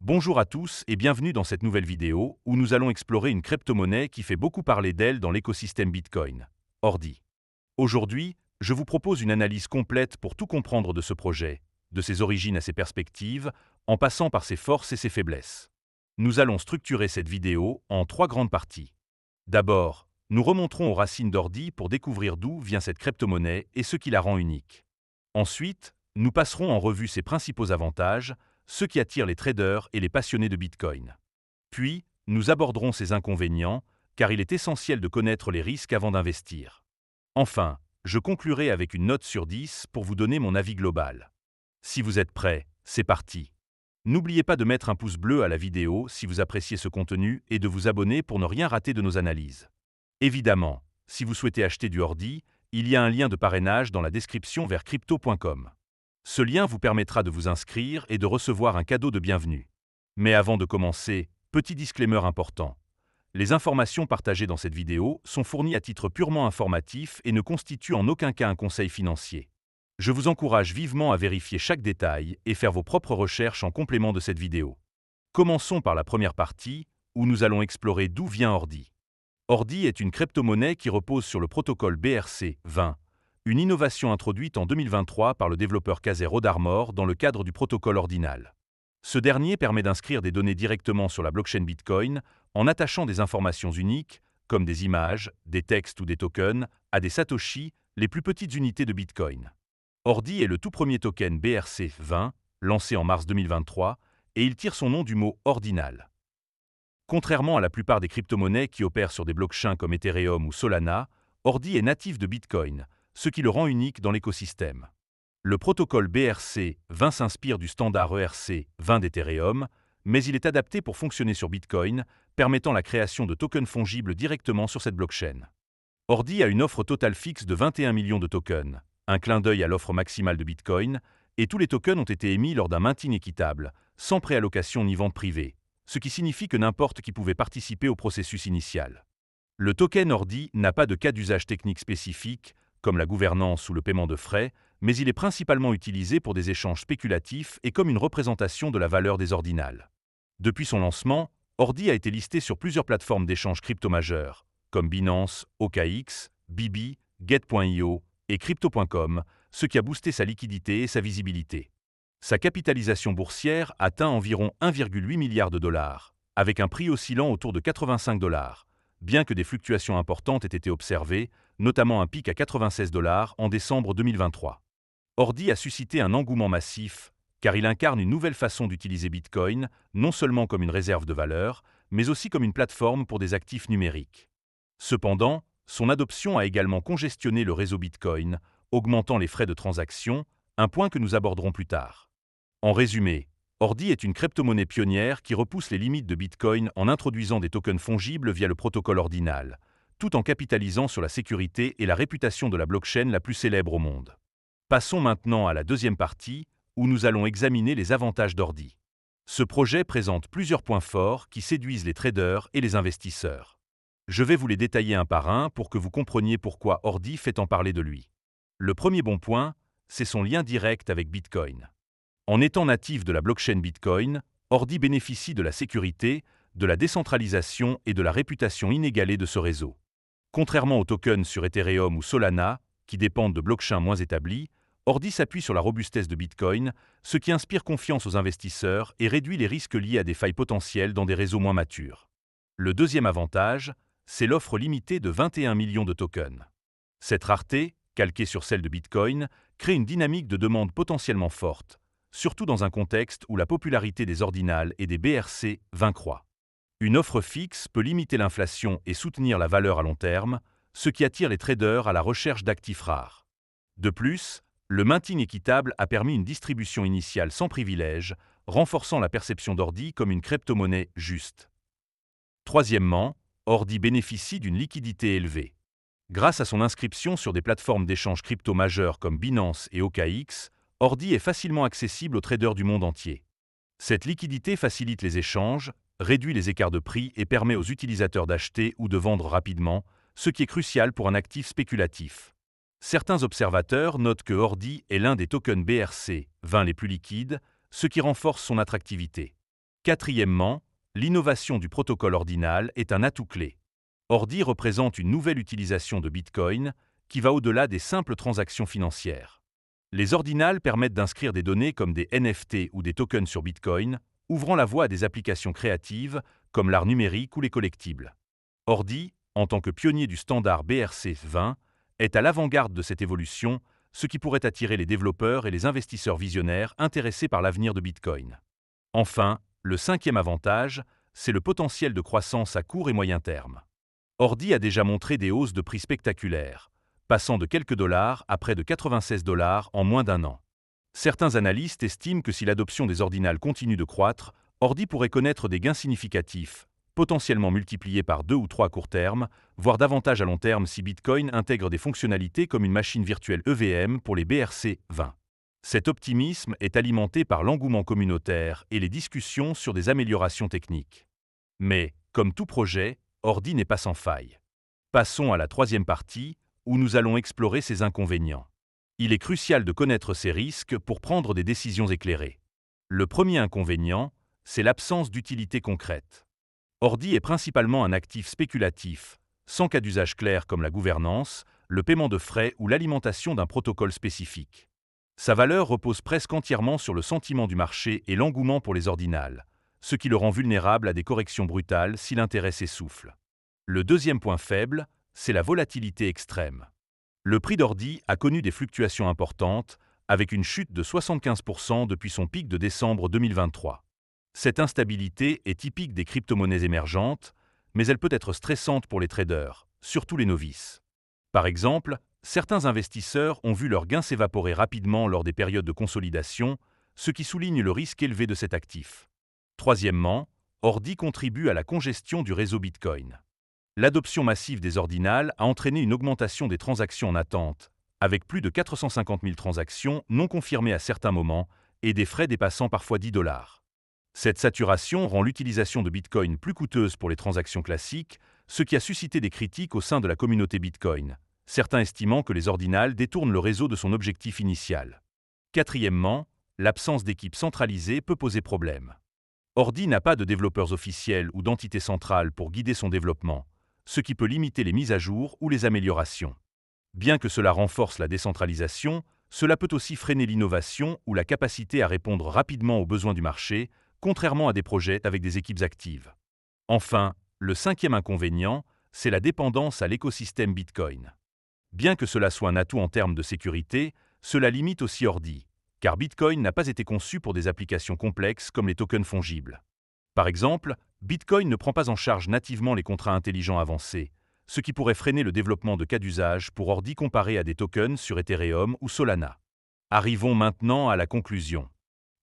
Bonjour à tous et bienvenue dans cette nouvelle vidéo où nous allons explorer une crypto-monnaie qui fait beaucoup parler d'elle dans l'écosystème Bitcoin, Ordi. Aujourd'hui, je vous propose une analyse complète pour tout comprendre de ce projet, de ses origines à ses perspectives, en passant par ses forces et ses faiblesses. Nous allons structurer cette vidéo en trois grandes parties. D'abord, nous remonterons aux racines d'Ordi pour découvrir d'où vient cette crypto-monnaie et ce qui la rend unique. Ensuite, nous passerons en revue ses principaux avantages, ceux qui attirent les traders et les passionnés de Bitcoin. Puis, nous aborderons ses inconvénients, car il est essentiel de connaître les risques avant d'investir. Enfin, je conclurai avec une note sur 10 pour vous donner mon avis global. Si vous êtes prêts, c'est parti. N'oubliez pas de mettre un pouce bleu à la vidéo si vous appréciez ce contenu et de vous abonner pour ne rien rater de nos analyses. Évidemment, si vous souhaitez acheter du Ordi, il y a un lien de parrainage dans la description vers crypto.com. Ce lien vous permettra de vous inscrire et de recevoir un cadeau de bienvenue. Mais avant de commencer, petit disclaimer important. Les informations partagées dans cette vidéo sont fournies à titre purement informatif et ne constituent en aucun cas un conseil financier. Je vous encourage vivement à vérifier chaque détail et faire vos propres recherches en complément de cette vidéo. Commençons par la première partie, où nous allons explorer d'où vient Ordi. Ordi est une crypto-monnaie qui repose sur le protocole BRC-20, une innovation introduite en 2023 par le développeur Casey Rodarmor dans le cadre du protocole ordinal. Ce dernier permet d'inscrire des données directement sur la blockchain Bitcoin en attachant des informations uniques, comme des images, des textes ou des tokens, à des satoshi, les plus petites unités de Bitcoin. Ordi est le tout premier token BRC-20, lancé en mars 2023, et il tire son nom du mot « ordinal ». Contrairement à la plupart des crypto-monnaies qui opèrent sur des blockchains comme Ethereum ou Solana, Ordi est natif de Bitcoin, ce qui le rend unique dans l'écosystème. Le protocole BRC-20 s'inspire du standard ERC-20 d'Ethereum, mais il est adapté pour fonctionner sur Bitcoin, permettant la création de tokens fongibles directement sur cette blockchain. Ordi a une offre totale fixe de 21 millions de tokens, un clin d'œil à l'offre maximale de Bitcoin, et tous les tokens ont été émis lors d'un maintien équitable, sans préallocation ni vente privée, ce qui signifie que n'importe qui pouvait participer au processus initial. Le token Ordi n'a pas de cas d'usage technique spécifique, comme la gouvernance ou le paiement de frais, mais il est principalement utilisé pour des échanges spéculatifs et comme une représentation de la valeur des ordinals. Depuis son lancement, Ordi a été listé sur plusieurs plateformes d'échange crypto majeures, comme Binance, OKX, Bibi, Get.io et Crypto.com, ce qui a boosté sa liquidité et sa visibilité. Sa capitalisation boursière atteint environ 1,8 milliard de dollars, avec un prix oscillant autour de 85 $, bien que des fluctuations importantes aient été observées, notamment un pic à 96 $ en décembre 2023. Ordi a suscité un engouement massif, car il incarne une nouvelle façon d'utiliser Bitcoin, non seulement comme une réserve de valeur, mais aussi comme une plateforme pour des actifs numériques. Cependant, son adoption a également congestionné le réseau Bitcoin, augmentant les frais de transaction, un point que nous aborderons plus tard. En résumé, Ordi est une crypto-monnaie pionnière qui repousse les limites de Bitcoin en introduisant des tokens fongibles via le protocole ordinal, tout en capitalisant sur la sécurité et la réputation de la blockchain la plus célèbre au monde. Passons maintenant à la deuxième partie, où nous allons examiner les avantages d'Ordi. Ce projet présente plusieurs points forts qui séduisent les traders et les investisseurs. Je vais vous les détailler un par un pour que vous compreniez pourquoi Ordi fait en parler de lui. Le premier bon point, c'est son lien direct avec Bitcoin. En étant natif de la blockchain Bitcoin, Ordi bénéficie de la sécurité, de la décentralisation et de la réputation inégalée de ce réseau. Contrairement aux tokens sur Ethereum ou Solana, qui dépendent de blockchains moins établis, Ordi s'appuie sur la robustesse de Bitcoin, ce qui inspire confiance aux investisseurs et réduit les risques liés à des failles potentielles dans des réseaux moins matures. Le deuxième avantage, c'est l'offre limitée de 21 millions de tokens. Cette rareté, calquée sur celle de Bitcoin, crée une dynamique de demande potentiellement forte, surtout dans un contexte où la popularité des ordinals et des BRC-20 croît. Une offre fixe peut limiter l'inflation et soutenir la valeur à long terme, ce qui attire les traders à la recherche d'actifs rares. De plus, le maintien équitable a permis une distribution initiale sans privilège, renforçant la perception d'Ordi comme une crypto-monnaie juste. Troisièmement, Ordi bénéficie d'une liquidité élevée. Grâce à son inscription sur des plateformes d'échange crypto majeures comme Binance et OKX, Ordi est facilement accessible aux traders du monde entier. Cette liquidité facilite les échanges, réduit les écarts de prix et permet aux utilisateurs d'acheter ou de vendre rapidement, ce qui est crucial pour un actif spéculatif. Certains observateurs notent que Ordi est l'un des tokens BRC-20 les plus liquides, ce qui renforce son attractivité. Quatrièmement, l'innovation du protocole ordinal est un atout clé. Ordi représente une nouvelle utilisation de Bitcoin qui va au-delà des simples transactions financières. Les ordinals permettent d'inscrire des données comme des NFT ou des tokens sur Bitcoin, ouvrant la voie à des applications créatives comme l'art numérique ou les collectibles. Ordi, en tant que pionnier du standard BRC20, est à l'avant-garde de cette évolution, ce qui pourrait attirer les développeurs et les investisseurs visionnaires intéressés par l'avenir de Bitcoin. Enfin, le cinquième avantage, c'est le potentiel de croissance à court et moyen terme. Ordi a déjà montré des hausses de prix spectaculaires, passant de quelques dollars à près de 96 $ en moins d'un an. Certains analystes estiment que si l'adoption des ordinals continue de croître, Ordi pourrait connaître des gains significatifs, potentiellement multipliés par 2 ou 3 à court terme, voire davantage à long terme si Bitcoin intègre des fonctionnalités comme une machine virtuelle EVM pour les BRC20. Cet optimisme est alimenté par l'engouement communautaire et les discussions sur des améliorations techniques. Mais, comme tout projet, Ordi n'est pas sans faille. Passons à la troisième partie, où nous allons explorer ses inconvénients. Il est crucial de connaître ces risques pour prendre des décisions éclairées. Le premier inconvénient, c'est l'absence d'utilité concrète. Ordi est principalement un actif spéculatif, sans cas d'usage clair comme la gouvernance, le paiement de frais ou l'alimentation d'un protocole spécifique. Sa valeur repose presque entièrement sur le sentiment du marché et l'engouement pour les ordinals, ce qui le rend vulnérable à des corrections brutales si l'intérêt s'essouffle. Le deuxième point faible, c'est la volatilité extrême. Le prix d'Ordi a connu des fluctuations importantes, avec une chute de 75% depuis son pic de décembre 2023. Cette instabilité est typique des crypto-monnaies émergentes, mais elle peut être stressante pour les traders, surtout les novices. Par exemple, certains investisseurs ont vu leurs gains s'évaporer rapidement lors des périodes de consolidation, ce qui souligne le risque élevé de cet actif. Troisièmement, Ordi contribue à la congestion du réseau Bitcoin. L'adoption massive des ordinals a entraîné une augmentation des transactions en attente, avec plus de 450 000 transactions non confirmées à certains moments et des frais dépassant parfois 10 $. Cette saturation rend l'utilisation de Bitcoin plus coûteuse pour les transactions classiques, ce qui a suscité des critiques au sein de la communauté Bitcoin, certains estimant que les ordinals détournent le réseau de son objectif initial. Quatrièmement, l'absence d'équipe centralisée peut poser problème. Ordi n'a pas de développeurs officiels ou d'entité centrale pour guider son développement, ce qui peut limiter les mises à jour ou les améliorations. Bien que cela renforce la décentralisation, cela peut aussi freiner l'innovation ou la capacité à répondre rapidement aux besoins du marché, contrairement à des projets avec des équipes actives. Enfin, le cinquième inconvénient, c'est la dépendance à l'écosystème Bitcoin. Bien que cela soit un atout en termes de sécurité, cela limite aussi Ordi, car Bitcoin n'a pas été conçu pour des applications complexes comme les tokens fongibles. Par exemple, Bitcoin ne prend pas en charge nativement les contrats intelligents avancés, ce qui pourrait freiner le développement de cas d'usage pour Ordi comparé à des tokens sur Ethereum ou Solana. Arrivons maintenant à la conclusion.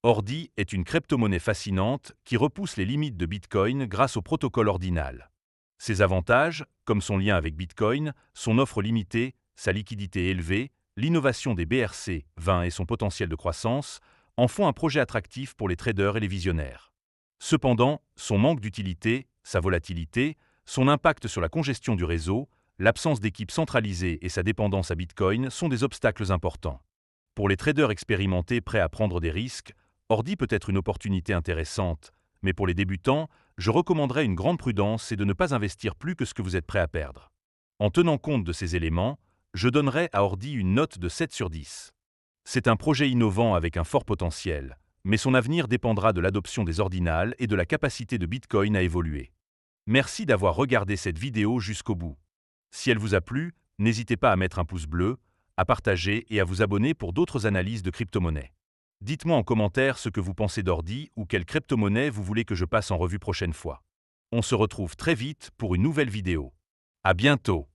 Ordi est une crypto-monnaie fascinante qui repousse les limites de Bitcoin grâce au protocole ordinal. Ses avantages, comme son lien avec Bitcoin, son offre limitée, sa liquidité élevée, l'innovation des BRC20 et son potentiel de croissance, en font un projet attractif pour les traders et les visionnaires. Cependant, son manque d'utilité, sa volatilité, son impact sur la congestion du réseau, l'absence d'équipe centralisée et sa dépendance à Bitcoin sont des obstacles importants. Pour les traders expérimentés prêts à prendre des risques, Ordi peut être une opportunité intéressante, mais pour les débutants, je recommanderais une grande prudence et de ne pas investir plus que ce que vous êtes prêt à perdre. En tenant compte de ces éléments, je donnerais à Ordi une note de 7 sur 10. C'est un projet innovant avec un fort potentiel, mais son avenir dépendra de l'adoption des ordinals et de la capacité de Bitcoin à évoluer. Merci d'avoir regardé cette vidéo jusqu'au bout. Si elle vous a plu, n'hésitez pas à mettre un pouce bleu, à partager et à vous abonner pour d'autres analyses de crypto-monnaies. Dites-moi en commentaire ce que vous pensez d'Ordi ou quelle crypto-monnaie vous voulez que je passe en revue prochaine fois. On se retrouve très vite pour une nouvelle vidéo. À bientôt!